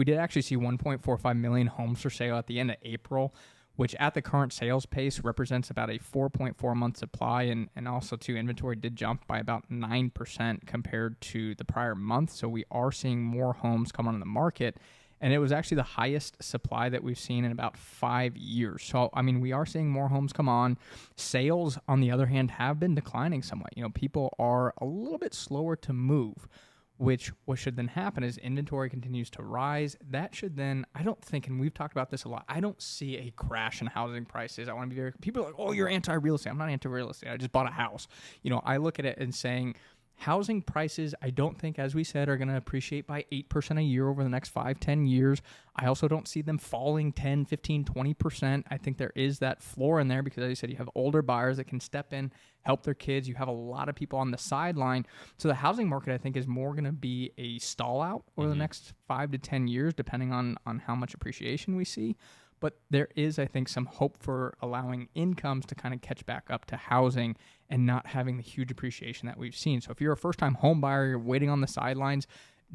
We did actually see 1.45 million homes for sale at the end of April, which at the current sales pace represents about a 4.4 month supply. And also, too, inventory did jump by about 9% compared to the prior month. So we are seeing more homes come on the market. And it was actually the highest supply that we've seen in about 5 years. So, I mean, we are seeing more homes come on. Sales, on the other hand, have been declining somewhat. People are a little bit slower to move, which what should then happen is inventory continues to rise. That should then, I don't think, and we've talked about this a lot, I don't see a crash in housing prices. I want to be very, people are like, oh, you're anti-real estate. I'm not anti-real estate. I just bought a house. I look at it and saying, housing prices, I don't think, as we said, are going to appreciate by 8% a year over the next 5-10 years. I also don't see them falling 10, 15, 20%. I think there is that floor in there because, as you said, you have older buyers that can step in, help their kids. You have a lot of people on the sideline. So the housing market, I think, is more going to be a stall out over the next 5 to 10 years, depending on how much appreciation we see. But there is, I think, some hope for allowing incomes to kind of catch back up to housing and not having the huge appreciation that we've seen. So if you're a first-time home buyer, you're waiting on the sidelines,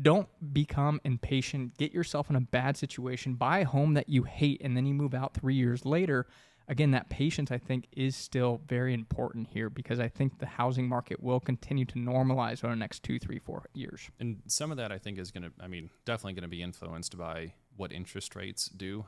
don't become impatient. Get yourself in a bad situation. Buy a home that you hate, and then you move out 3 years later. Again, that patience, I think, is still very important here because I think the housing market will continue to normalize over the next 2, 3, 4 years. And some of that, I think, is definitely going to be influenced by what interest rates do.